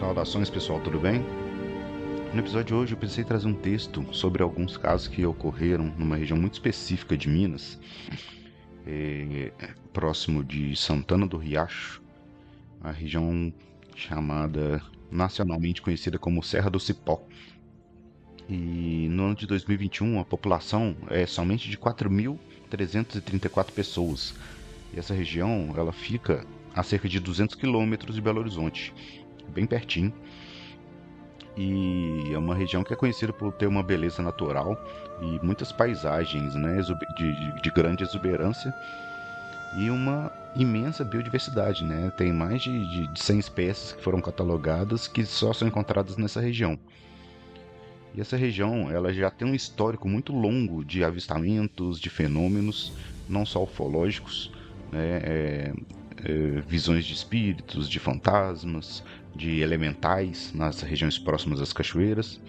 Saudações, pessoal, tudo bem? No episódio de hoje eu pensei em trazer um texto sobre alguns casos que ocorreram numa região muito específica de Minas, próximo de Santana do Riacho, a região chamada, nacionalmente conhecida como Serra do Cipó. E no ano de 2021 a população é somente de 4.334 pessoas. E essa região ela fica a cerca de 200 quilômetros de Belo Horizonte, bem pertinho. E é uma região que é conhecida por ter uma beleza natural e muitas paisagens, né, de grande exuberância e uma imensa biodiversidade, né? Tem mais de 100 espécies que foram catalogadas que só são encontradas nessa região. E essa região ela já tem um histórico muito longo de avistamentos, de fenômenos, não só ufológicos, né, visões de espíritos, de fantasmas, de elementais nas regiões próximas às cachoeiras.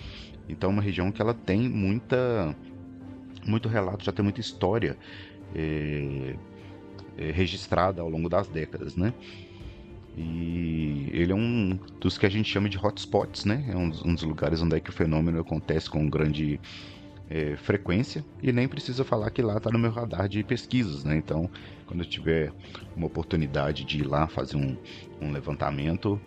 Então é uma região que ela tem muito relato, já tem muita história registrada ao longo das décadas, né? E ele é um dos que a gente chama de hotspots, né? É um dos lugares onde é que o fenômeno acontece com grande frequência, e nem precisa falar que lá está no meu radar de pesquisas, né? Então, quando eu tiver uma oportunidade de ir lá fazer um levantamento,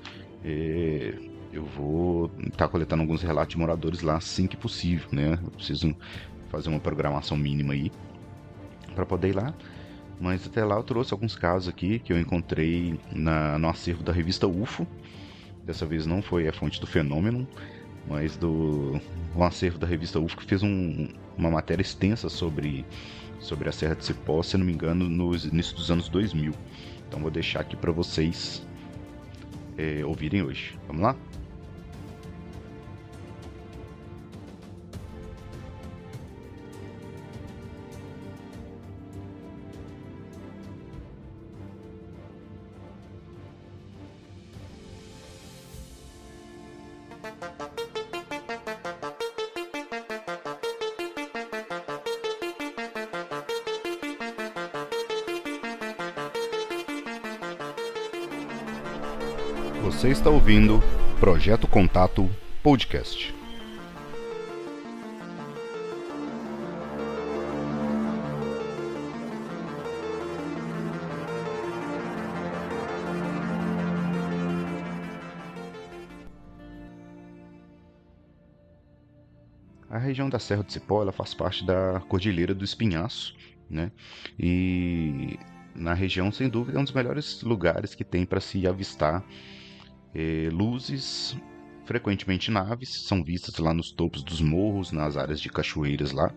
eu vou estar coletando alguns relatos de moradores lá assim que possível, né? Eu preciso fazer uma programação mínima aí para poder ir lá. Mas até lá eu trouxe alguns casos aqui que eu encontrei no acervo da revista UFO. Dessa vez não foi a fonte do fenômeno, mas do acervo da revista UFO, que fez uma matéria extensa sobre a Serra de Cipó, se não me engano, no início dos anos 2000. Então vou deixar aqui para vocês ouvirem hoje. Vamos lá? Você está ouvindo Projeto Contato Podcast. A região da Serra do Cipó ela faz parte da Cordilheira do Espinhaço, né? E na região, sem dúvida, é um dos melhores lugares que tem para se avistar luzes, frequentemente naves, são vistas lá nos topos dos morros, nas áreas de cachoeiras lá.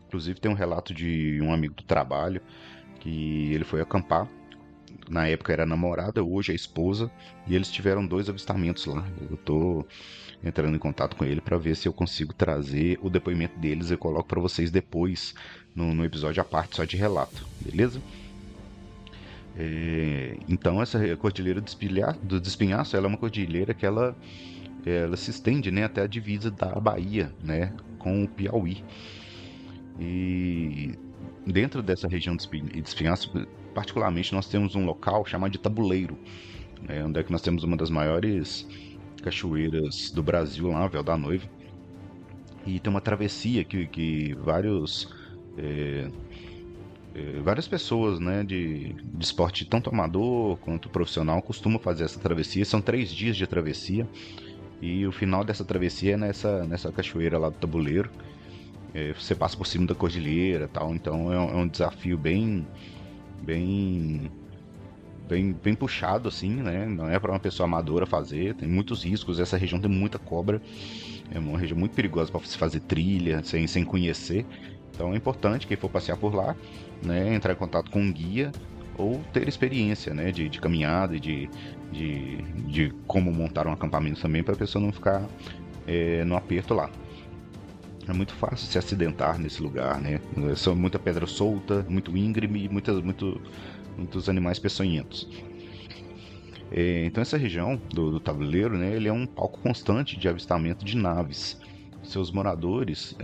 Inclusive tem um relato de um amigo do trabalho que ele foi acampar, na época era namorada, hoje é esposa, e eles tiveram 2 avistamentos lá. Eu tô entrando em contato com ele para ver se eu consigo trazer o depoimento deles e coloco para vocês depois no episódio à parte só de relato, beleza? Então essa cordilheira do Espinhaço ela é uma cordilheira que ela se estende, né, até a divisa da Bahia, né, com o Piauí. E dentro dessa região de Espinhaço, particularmente, nós temos um local chamado de Tabuleiro, onde é que nós temos uma das maiores cachoeiras do Brasil, lá, Véu da Noiva. E tem uma travessia que várias pessoas, né, de esporte tanto amador quanto profissional costumam fazer essa travessia. São 3 dias de travessia e o final dessa travessia é nessa cachoeira lá do Tabuleiro. Você passa por cima da cordilheira e tal, então é um desafio bem puxado, assim, né? Não é para uma pessoa amadora fazer, tem muitos riscos. Essa região tem muita cobra, é uma região muito perigosa para se fazer trilha sem conhecer. Então é importante quem for passear por lá, né, entrar em contato com um guia ou ter experiência, né, de caminhada e de como montar um acampamento também, para a pessoa não ficar no aperto lá. É muito fácil se acidentar nesse lugar, né? São muita pedra solta, muito íngreme e muitos animais peçonhentos. Então essa região do Tabuleiro, né, ele é um palco constante de avistamento de naves. Seus moradores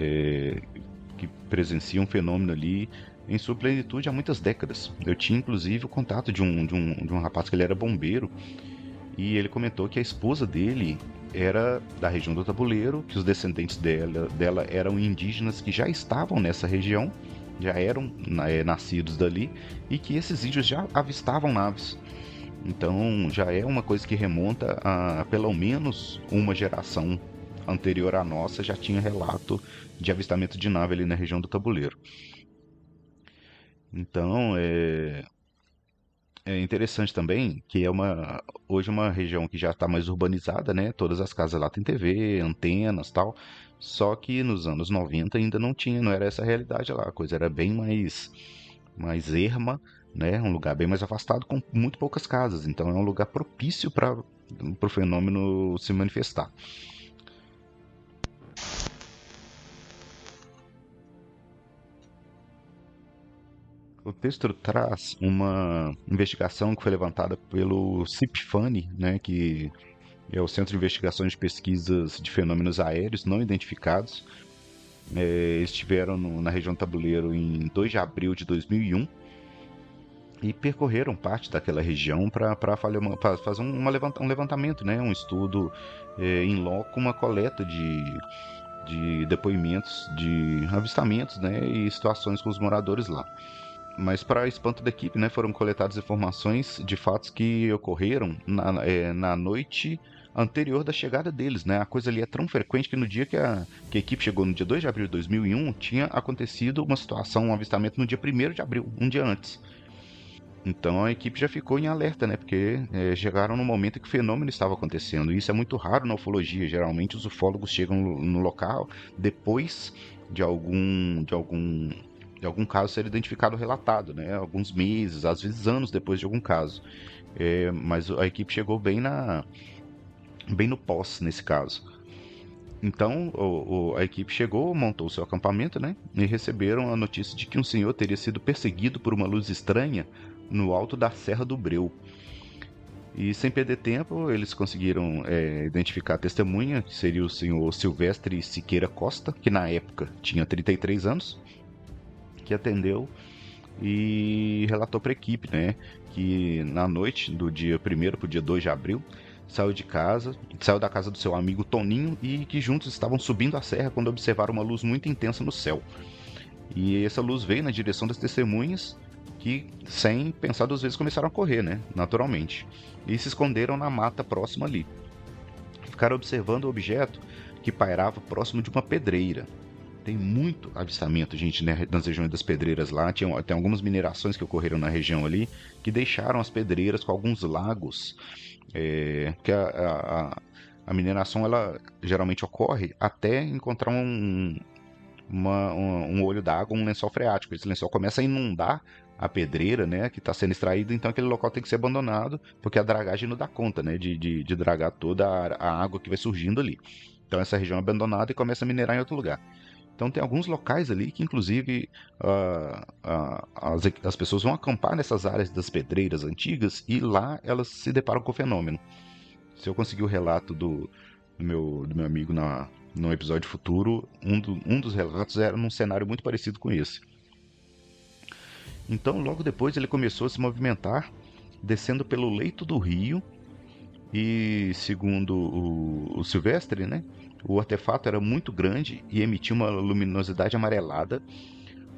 que presenciam o fenômeno ali em sua plenitude há muitas décadas. Eu tinha inclusive o contato de um rapaz que ele era bombeiro E ele comentou que a esposa dele era da região do Tabuleiro, que os descendentes dela eram indígenas que já estavam nessa região, já eram nascidos dali, e que esses índios já avistavam naves. Então já é uma coisa que remonta a pelo menos uma geração anterior à nossa, já tinha relato de avistamento de nave ali na região do Tabuleiro. Então é interessante também que hoje uma região que já está mais urbanizada, né? Todas as casas lá têm TV, antenas, tal. Só que nos anos 90 ainda não tinha, não era essa a realidade lá. A coisa era bem mais erma, né? Um lugar bem mais afastado com muito poucas casas. Então é um lugar propício para o fenômeno se manifestar. O texto traz uma investigação que foi levantada pelo CIPFANI, né, que é o Centro de Investigações de Pesquisas de Fenômenos Aéreos Não Identificados. Eles estiveram na região do Tabuleiro em 2 de abril de 2001 e percorreram parte daquela região para fazer um levantamento, né, um estudo em loco, uma coleta de depoimentos de avistamentos, né, e situações com os moradores lá. Mas, para espanto da equipe, né, foram coletadas informações de fatos que ocorreram na noite anterior da chegada deles, né? A coisa ali é tão frequente que no dia que a equipe chegou, no dia 2 de abril de 2001, tinha acontecido uma situação, um avistamento no dia 1º de abril, um dia antes. Então a equipe já ficou em alerta, né? Porque chegaram no momento em que o fenômeno estava acontecendo. E isso é muito raro na ufologia. Geralmente os ufólogos chegam no local depois de algum caso ser identificado ou relatado, né? Alguns meses, às vezes anos depois de algum caso. Mas a equipe chegou bem no pós, nesse caso. Então a equipe chegou, montou seu acampamento, né? E receberam a notícia de que um senhor teria sido perseguido por uma luz estranha no alto da Serra do Breu. E sem perder tempo, eles conseguiram identificar a testemunha, que seria o senhor Silvestre Siqueira Costa, que na época tinha 33 anos, que atendeu e relatou para a equipe, né, que na noite do dia 1º para o dia 2 de abril, saiu da casa do seu amigo Toninho e que juntos estavam subindo a serra quando observaram uma luz muito intensa no céu. E essa luz veio na direção das testemunhas, que sem pensar 2 vezes começaram a correr, né, naturalmente, e se esconderam na mata próxima ali. Ficaram observando o objeto que pairava próximo de uma pedreira. Tem muito avistamento, gente, né, nas regiões das pedreiras lá. Tem algumas minerações que ocorreram na região ali que deixaram as pedreiras com alguns lagos. Porque a mineração, ela geralmente ocorre até encontrar um olho d'água, um lençol freático. Esse lençol começa a inundar a pedreira, né, que está sendo extraída, então aquele local tem que ser abandonado, porque a dragagem não dá conta, né, de dragar toda a água que vai surgindo ali. Então essa região é abandonada e começa a minerar em outro lugar. Então tem alguns locais ali que inclusive as pessoas vão acampar nessas áreas das pedreiras antigas e lá elas se deparam com o fenômeno. Se eu conseguir o relato do meu amigo no episódio futuro, um dos relatos era num cenário muito parecido com esse. Então logo depois ele começou a se movimentar, descendo pelo leito do rio, e segundo o Silvestre, né, o artefato era muito grande e emitia uma luminosidade amarelada,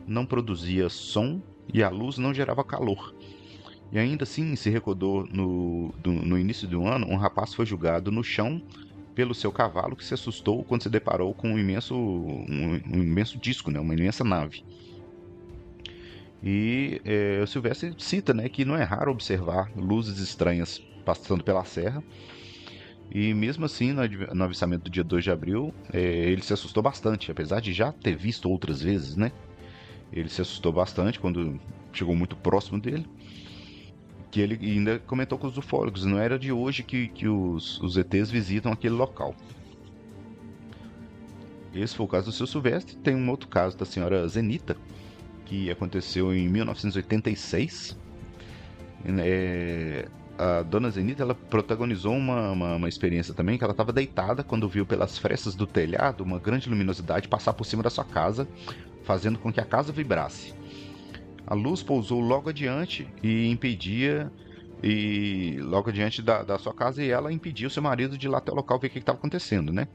não produzia som e a luz não gerava calor. E ainda assim se recordou no início do ano, um rapaz foi julgado no chão pelo seu cavalo, que se assustou quando se deparou com um imenso disco, né, uma imensa nave. E o Silvestre cita, né, que não é raro observar luzes estranhas passando pela serra. E mesmo assim, no avistamento do dia 2 de abril, ele se assustou bastante, apesar de já ter visto outras vezes, né? Ele se assustou bastante quando chegou muito próximo dele. Que ele ainda comentou com os ufólogos, não era de hoje que os ETs visitam aquele local. Esse foi o caso do seu Silvestre. Tem um outro caso da senhora Zenita, que aconteceu em 1986. A dona Zenita, ela protagonizou uma experiência também, que ela estava deitada quando viu pelas frestas do telhado uma grande luminosidade passar por cima da sua casa, fazendo com que a casa vibrasse. A luz pousou logo adiante e impedia e logo diante da sua casa, e ela impediu seu marido de ir lá até o local ver o que estava acontecendo, né?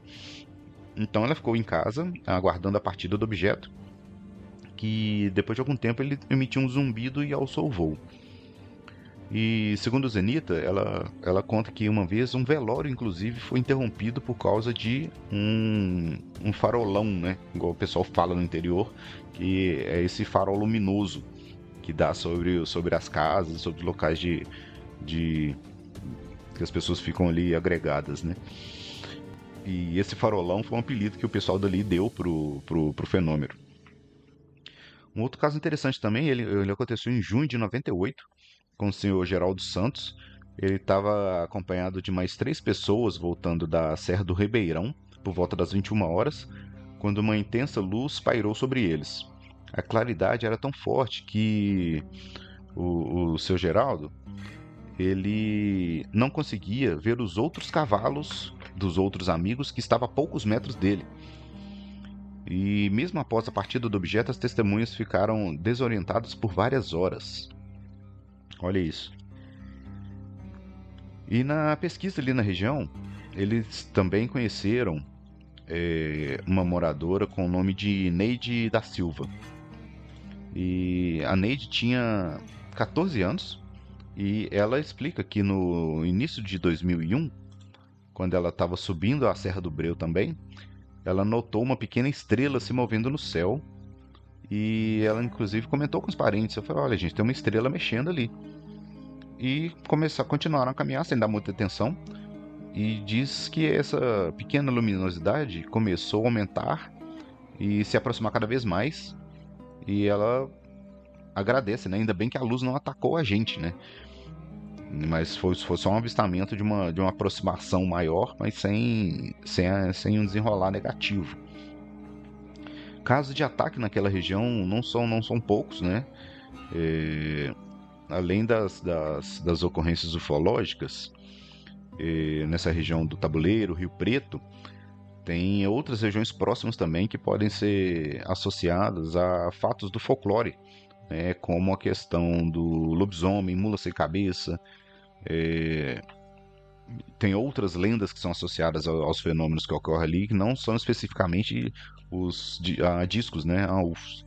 Então ela ficou em casa, aguardando a partida do objeto, que depois de algum tempo ele emitiu um zumbido e alçou o voo. E segundo Zenita, ela conta que uma vez um velório, inclusive, foi interrompido por causa de um farolão, né? Igual o pessoal fala no interior, que é esse farol luminoso que dá sobre as casas, sobre os locais de que as pessoas ficam ali agregadas, né? E esse farolão foi um apelido que o pessoal dali deu pro fenômeno. Um outro caso interessante também, ele aconteceu em junho de 98, com o senhor Geraldo Santos. Ele estava acompanhado de mais 3 pessoas voltando da Serra do Ribeirão, por volta das 21 horas, quando uma intensa luz pairou sobre eles. A claridade era tão forte que o seu Geraldo, ele não conseguia ver os outros cavalos dos outros amigos que estavam a poucos metros dele. E mesmo após a partida do objeto, as testemunhas ficaram desorientadas por várias horas. Olha isso. E na pesquisa ali na região, eles também conheceram uma moradora com o nome de Neide da Silva. E a Neide tinha 14 anos e ela explica que no início de 2001, quando ela estava subindo a Serra do Breu também, ela notou uma pequena estrela se movendo no céu e ela inclusive comentou com os parentes. Eu falei, olha gente, tem uma estrela mexendo ali. E continuaram a caminhar sem dar muita atenção. E diz que essa pequena luminosidade começou a aumentar e se aproximar cada vez mais. E ela agradece, né? Ainda bem que a luz não atacou a gente, né? Mas foi só um avistamento de uma aproximação maior, mas sem um desenrolar negativo. Casos de ataque naquela região não são poucos, né? Além das ocorrências ufológicas, nessa região do Tabuleiro, Rio Preto, tem outras regiões próximas também que podem ser associadas a fatos do folclore, né, como a questão do lobisomem, mula sem cabeça. Tem outras lendas que são associadas aos fenômenos que ocorrem ali, que não são especificamente a discos, né, a UFOs.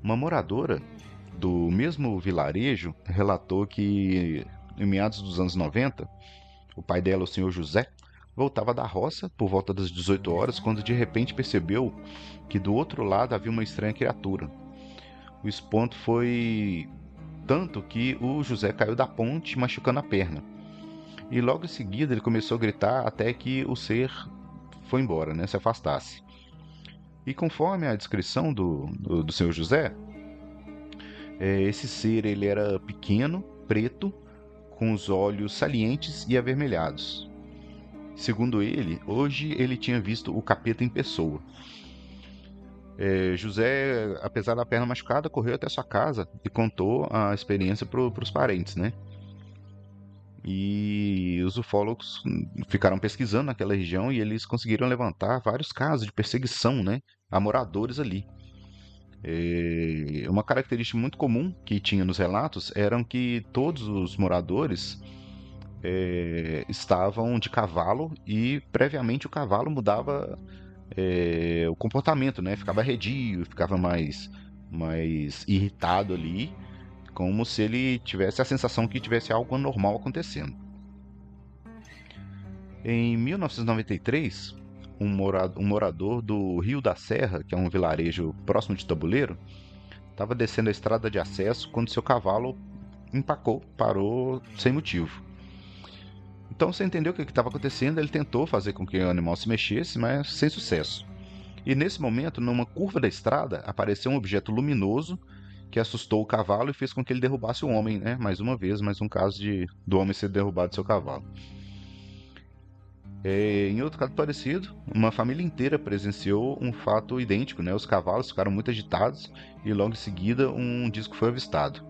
Uma moradora do mesmo vilarejo relatou que, em meados dos anos 90, o pai dela, o senhor José, voltava da roça por volta das 18 horas, quando de repente percebeu que do outro lado havia uma estranha criatura. O espanto foi tanto que o José caiu da ponte, machucando a perna. E logo em seguida ele começou a gritar até que o ser foi embora, né, se afastasse. E conforme a descrição do senhor José, esse ser ele era pequeno, preto, com os olhos salientes e avermelhados. Segundo ele, hoje ele tinha visto o capeta em pessoa. José, apesar da perna machucada, correu até sua casa e contou a experiência para os parentes, né? E os ufólogos ficaram pesquisando naquela região e eles conseguiram levantar vários casos de perseguição, né, a moradores ali. Uma característica muito comum que tinha nos relatos eram que todos os moradores estavam de cavalo e previamente o cavalo mudava o comportamento, né? Ficava arredio, ficava mais irritado ali, como se ele tivesse a sensação que tivesse algo anormal acontecendo. Em 1993, um morador do Rio da Serra, que é um vilarejo próximo de Tabuleiro, estava descendo a estrada de acesso quando seu cavalo empacou, parou sem motivo. Então, sem entender o que estava acontecendo, ele tentou fazer com que o animal se mexesse, mas sem sucesso. E nesse momento, numa curva da estrada, apareceu um objeto luminoso que assustou o cavalo e fez com que ele derrubasse o homem, né? Mais uma vez, mais um caso do homem ser derrubado do seu cavalo. Em outro caso parecido, uma família inteira presenciou um fato idêntico, né? Os cavalos ficaram muito agitados e logo em seguida um disco foi avistado.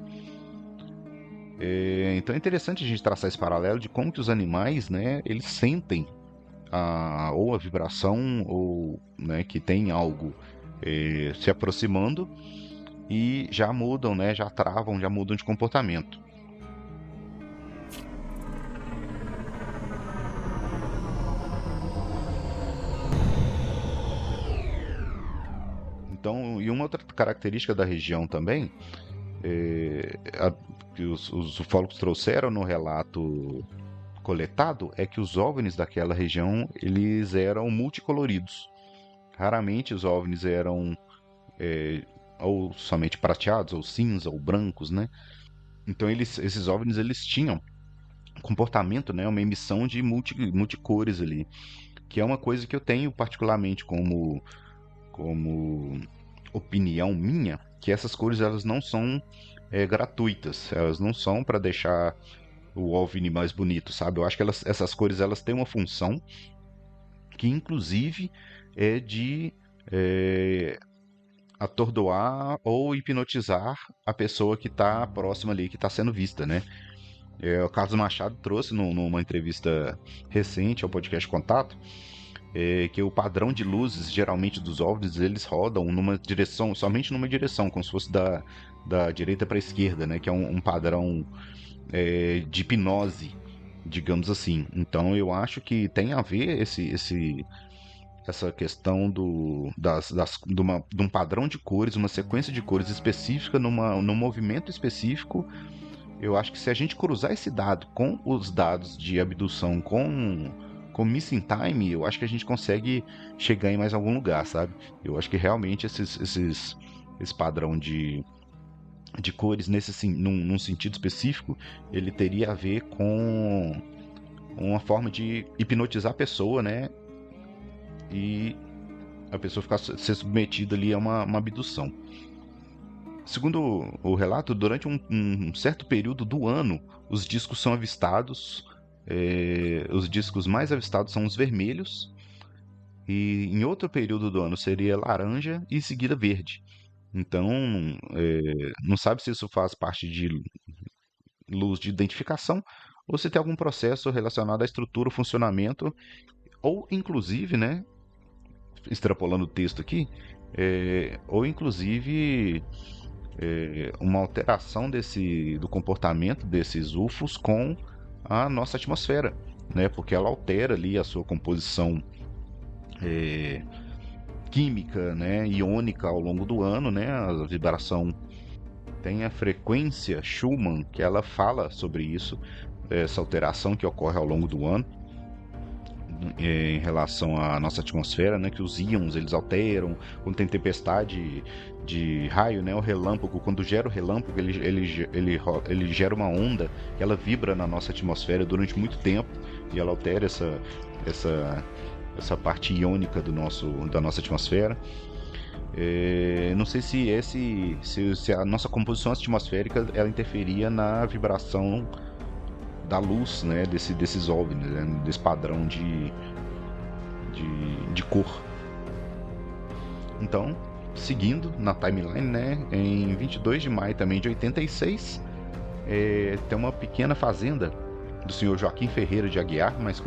Então é interessante a gente traçar esse paralelo de como que os animais, né, eles sentem ou a vibração ou, né, que tem algo se aproximando e já mudam, né, já travam, já mudam de comportamento. Então, e uma outra característica da região também, que os ufólogos trouxeram no relato coletado, é que os OVNIs daquela região, eles eram multicoloridos. Raramente os OVNIs eram ou somente prateados, ou cinza, ou brancos, né? Então esses OVNIs, eles tinham comportamento, né? Uma emissão de multicores ali, que é uma coisa que eu tenho particularmente como opinião minha, que essas cores elas não são gratuitas, elas não são para deixar o OVNI mais bonito, sabe? Eu acho que essas cores elas têm uma função que inclusive é de atordoar ou hipnotizar a pessoa que está próxima ali, que está sendo vista, né? O Carlos Machado trouxe numa entrevista recente ao podcast Contato que o padrão de luzes, geralmente dos OVNIs, eles rodam numa direção, somente numa direção, como se fosse da direita para a esquerda, né? Que é um padrão de hipnose, digamos assim. Então eu acho que tem a ver essa questão de um padrão de cores, uma sequência de cores específica num movimento específico. Eu acho que se a gente cruzar esse dado com os dados de abdução com Missing Time, eu acho que a gente consegue chegar em mais algum lugar, sabe? Eu acho que realmente esse padrão de cores num sentido específico, ele teria a ver com uma forma de hipnotizar a pessoa, né? E a pessoa ser submetida ali a uma abdução. Segundo o relato, durante um certo período do ano, os discos são avistados. Os discos mais avistados são os vermelhos. E em outro período do ano seria laranja e em seguida verde. Então, não sabe se isso faz parte de luz de identificação ou se tem algum processo relacionado à estrutura, funcionamento, ou inclusive, né, extrapolando o texto aqui, ou inclusive uma alteração do comportamento desses UFOs com a nossa atmosfera, né? Porque ela altera ali a sua composição química, né? Iônica ao longo do ano, né? A vibração tem a frequência Schumann, que ela fala sobre isso, essa alteração que ocorre ao longo do ano em relação à nossa atmosfera, né, que os íons eles alteram quando tem tempestade de raio, né, o relâmpago, quando gera o relâmpago, ele gera uma onda que ela vibra na nossa atmosfera durante muito tempo e ela altera essa parte iônica da nossa atmosfera. Não sei se a nossa composição atmosférica ela interferia na vibração da luz, né, desses OVNIs, né, desse padrão de cor. Então, seguindo na timeline, né, em 22 de maio também de 86, tem uma pequena fazenda do senhor Joaquim Ferreira de Aguiar, mais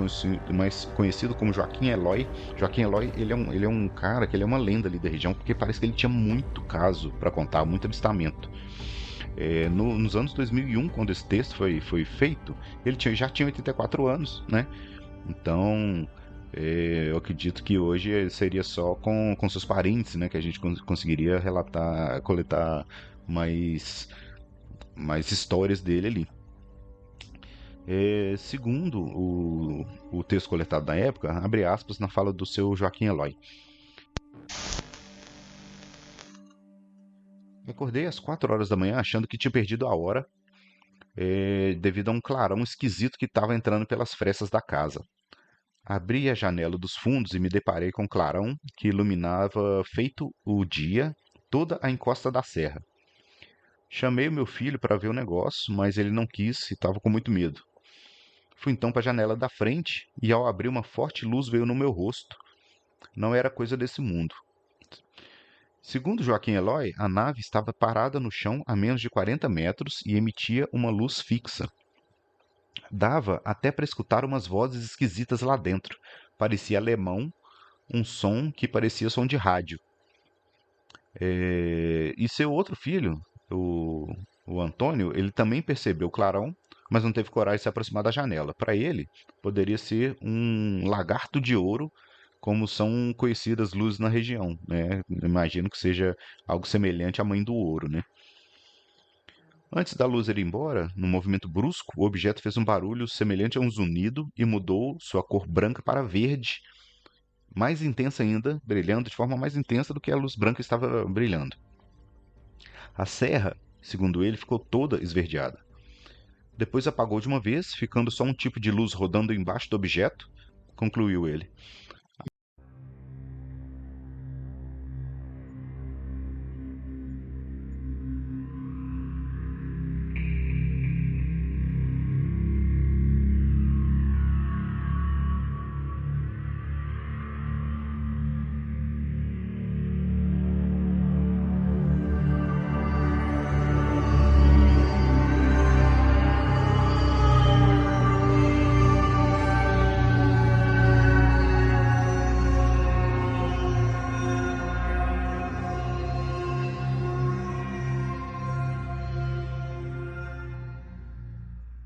conhecido como Joaquim Eloy. Joaquim Eloy, ele é um cara que ele é uma lenda ali da região, porque parece que ele tinha muito caso para contar, muito avistamento. Nos anos 2001, quando esse texto foi feito, ele já tinha 84 anos, né? Então, eu acredito que hoje seria só com seus parentes, né? Que a gente conseguiria coletar mais histórias dele ali. Segundo o texto coletado na época, abre aspas na fala do seu Joaquim Eloy. Acordei às 4 horas da manhã achando que tinha perdido a hora. devido a um clarão esquisito que estava entrando pelas frestas da casa. Abri a janela dos fundos e me deparei com um clarão que iluminava, feito o dia, toda a encosta da serra. Chamei o meu filho para ver o negócio, mas ele não quis e estava com muito medo. Fui então para a janela da frente e, ao abrir, uma forte luz veio no meu rosto. Não era coisa desse mundo. Segundo Joaquim Eloy, a nave estava parada no chão a menos de 40 metros e emitia uma luz fixa. Dava até para escutar umas vozes esquisitas lá dentro. Parecia alemão, um som que parecia som de rádio. E seu outro filho, o Antônio, ele também percebeu o clarão, mas não teve coragem de se aproximar da janela. Para ele, poderia ser um lagarto de ouro, como são conhecidas luzes na região, né? Imagino que seja algo semelhante à mãe do ouro, né? Antes da luz ir embora, num movimento brusco, o objeto fez um barulho semelhante a um zunido e mudou sua cor branca para verde, mais intensa ainda, brilhando de forma mais intensa do que a luz branca estava brilhando. A serra, segundo ele, ficou toda esverdeada. Depois apagou de uma vez, ficando só um tipo de luz rodando embaixo do objeto, concluiu ele.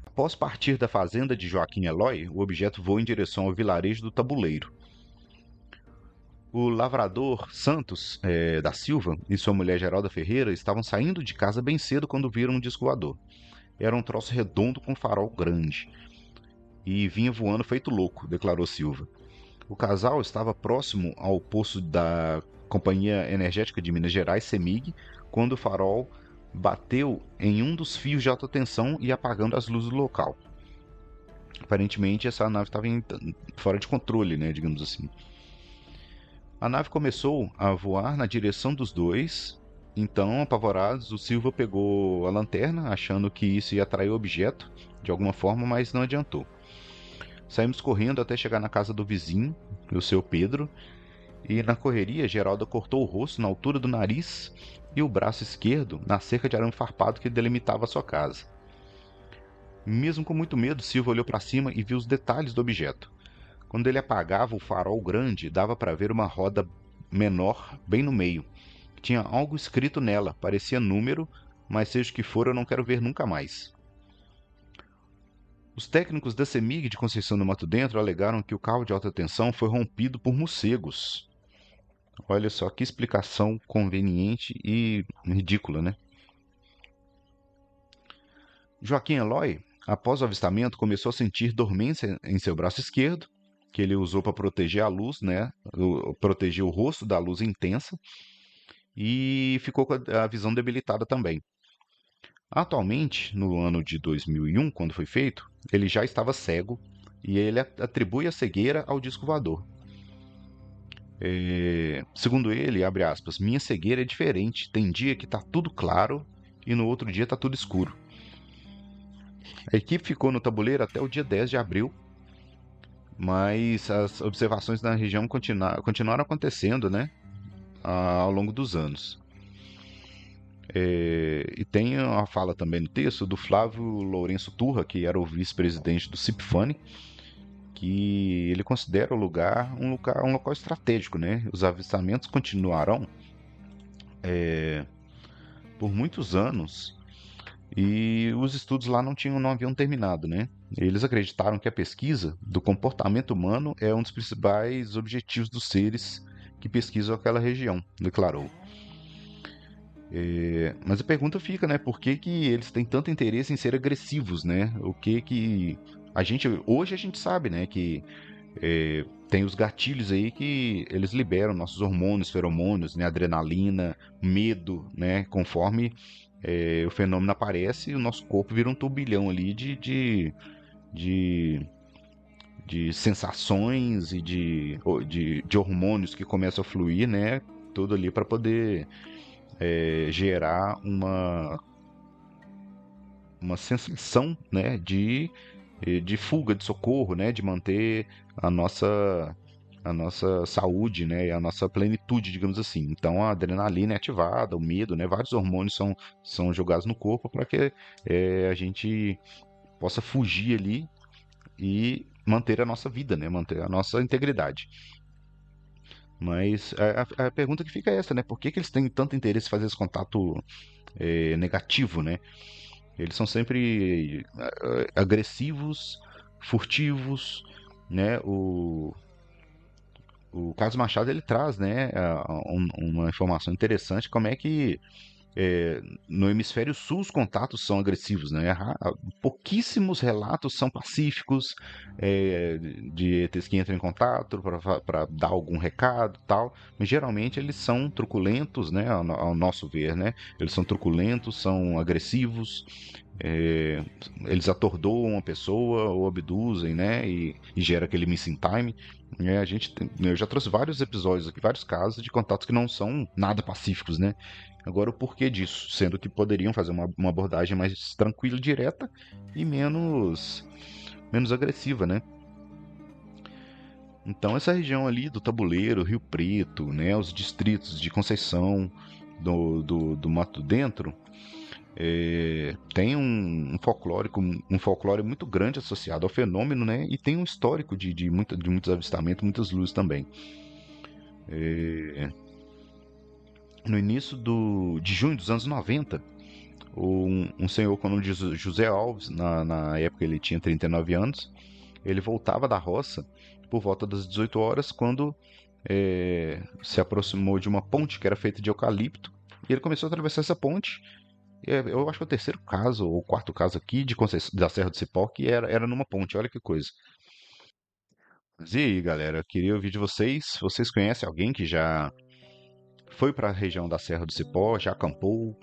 Após partir da fazenda de Joaquim Eloy, o objeto voou em direção ao vilarejo do Tabuleiro. O lavrador Santos da Silva e sua mulher Geralda Ferreira estavam saindo de casa bem cedo quando viram um disco voador. Era um troço redondo com farol grande. E vinha voando feito louco, declarou Silva. O casal estava próximo ao poço da Companhia Energética de Minas Gerais, CEMIG, quando o farol bateu em um dos fios de alta tensão e apagando as luzes do local. Aparentemente, essa nave estava fora de controle, né, digamos assim. A nave começou a voar na direção dos dois. Então, apavorados, o Silva pegou a lanterna, achando que isso ia atrair o objeto de alguma forma, mas não adiantou. Saímos correndo até chegar na casa do vizinho, o seu Pedro, e na correria, Geralda cortou o rosto na altura do nariz e o braço esquerdo na cerca de arame farpado que delimitava a sua casa. Mesmo com muito medo, Silva olhou para cima e viu os detalhes do objeto. Quando ele apagava o farol grande, dava para ver uma roda menor bem no meio. Tinha algo escrito nela, parecia número, mas seja o que for, eu não quero ver nunca mais. Os técnicos da CEMIG de Conceição do Mato Dentro alegaram que o cabo de alta tensão foi rompido por morcegos. Olha só que explicação conveniente e ridícula, né? Joaquim Eloy, após o avistamento, começou a sentir dormência em seu braço esquerdo, que ele usou para proteger a luz, né? Proteger o rosto da luz intensa, e ficou com a visão debilitada também. Atualmente, no ano de 2001, quando foi feito, ele já estava cego e ele atribui a cegueira ao disco voador. Segundo ele, abre aspas, minha cegueira é diferente. Tem dia que tá tudo claro e no outro dia tá tudo escuro. A equipe ficou no tabuleiro até o dia 10 de abril, mas as observações na região continuaram acontecendo, né, ao longo dos anos. E tem a fala também no texto do Flávio Lourenço Turra, que era o vice-presidente do CIPFANI, que ele considera o lugar um local estratégico, né? Os avistamentos continuarão por muitos anos e os estudos lá não haviam terminado, né? Eles acreditaram que a pesquisa do comportamento humano é um dos principais objetivos dos seres que pesquisam aquela região, declarou. Mas a pergunta fica, né? Por que eles têm tanto interesse em ser agressivos, né? O que hoje a gente sabe, né? Que tem os gatilhos aí que eles liberam nossos hormônios, feromônios, né? Adrenalina, medo, né? Conforme o fenômeno aparece e o nosso corpo vira um turbilhão ali de, de sensações e de hormônios que começam a fluir, né? Tudo ali para poder gerar uma sensação, né? De fuga, de socorro, né? De manter a nossa saúde, né? E a nossa plenitude, digamos assim. Então a adrenalina é ativada, o medo, né? Vários hormônios são jogados no corpo para que a gente possa fugir ali e manter a nossa vida, né? Manter a nossa integridade. Mas a pergunta que fica é essa, né? Por que eles têm tanto interesse em fazer esse contato negativo, né? Eles são sempre agressivos, furtivos, né? O Carlos Machado ele traz, né, uma informação interessante como é que no hemisfério sul os contatos são agressivos, né? Pouquíssimos relatos são pacíficos de ETs que entram em contato para dar algum recado, tal. Mas geralmente eles são truculentos, né? Ao nosso ver, né? Eles são truculentos, são agressivos. Eles atordoam a pessoa ou abduzem, né? E gera aquele missing time. Eu já trouxe vários episódios aqui, vários casos de contatos que não são nada pacíficos, né? Agora, o porquê disso? Sendo que poderiam fazer uma abordagem mais tranquila e direta e menos agressiva, né? Então, essa região ali do Tabuleiro, Rio Preto, né? Os distritos de Conceição, do Mato Dentro, tem um folclore muito grande associado ao fenômeno, né? E tem um histórico de muitos avistamentos, muitas luzes também. No início de junho dos anos 90, um senhor com o nome de José Alves, na época ele tinha 39 anos, ele voltava da roça por volta das 18 horas, quando se aproximou de uma ponte que era feita de eucalipto, e ele começou a atravessar essa ponte. Eu acho que é o terceiro caso, ou o quarto caso aqui, da Serra do Cipó, que era numa ponte, olha que coisa. Mas e aí, galera, queria ouvir de vocês. Vocês conhecem alguém que já foi para a região da Serra do Cipó, já acampou?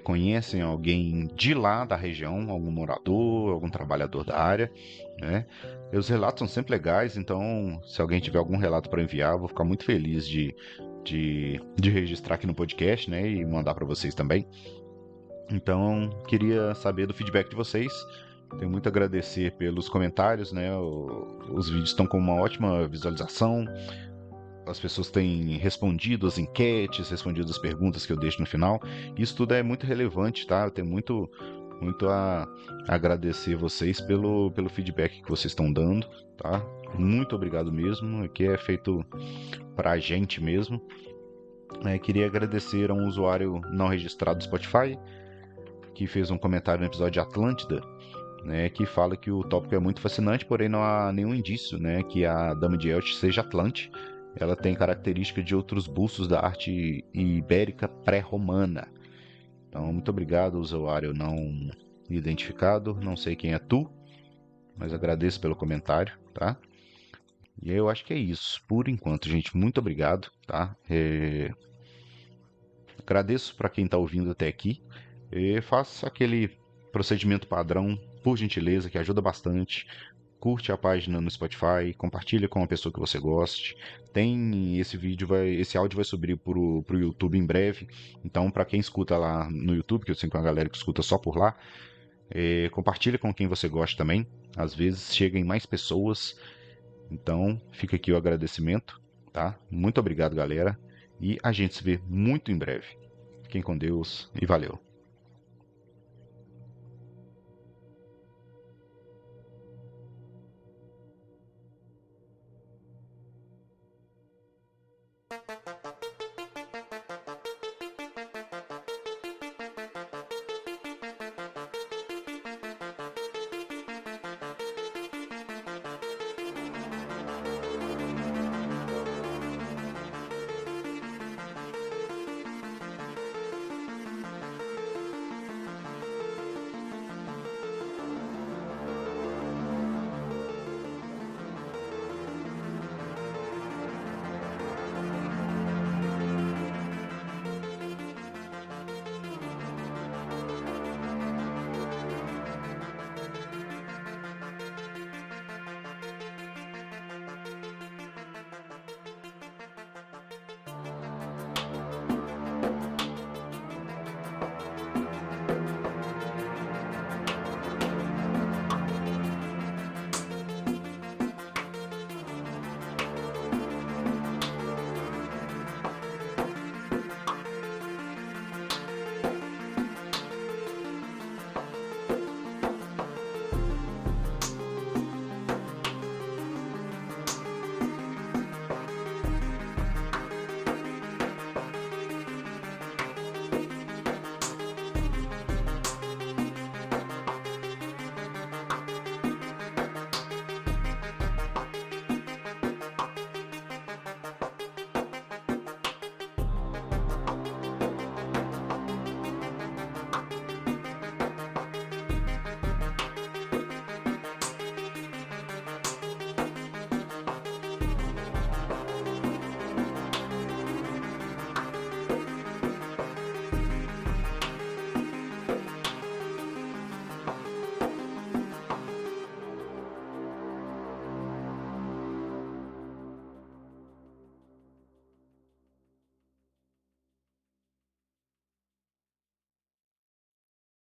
Conhecem alguém de lá da região, algum morador, algum trabalhador da área, né? E os relatos são sempre legais, então se alguém tiver algum relato para enviar, eu vou ficar muito feliz de registrar aqui no podcast, né? E mandar para vocês também. Então, queria saber do feedback de vocês. Tenho muito a agradecer pelos comentários, né? Os vídeos estão com uma ótima visualização. As pessoas têm respondido as enquetes, respondido as perguntas que eu deixo no final. Isso tudo é muito relevante, tá? Eu tenho muito a agradecer vocês pelo feedback que vocês estão dando, tá? Muito obrigado mesmo. Aqui é feito pra gente mesmo. Queria agradecer a um usuário não registrado do Spotify que fez um comentário no episódio de Atlântida, né, que fala que o tópico é muito fascinante, porém não há nenhum indício, né, que a Dama de Elche seja Atlante. Ela tem característica de outros bustos da arte ibérica pré-romana. Então, muito obrigado, usuário não identificado. Não sei quem é tu, mas agradeço pelo comentário, tá? E eu acho que é isso, por enquanto, gente. Muito obrigado, tá? Agradeço para quem está ouvindo até aqui. Faça aquele procedimento padrão, por gentileza, que ajuda bastante. Curte a página no Spotify, compartilha com uma pessoa que você goste. Esse áudio vai subir pro YouTube em breve. Então, para quem escuta lá no YouTube, que eu sei que é uma galera que escuta só por lá, compartilha com quem você gosta também. Às vezes chega em mais pessoas. Então, fica aqui o agradecimento, tá? Muito obrigado, galera. E a gente se vê muito em breve. Fiquem com Deus e valeu.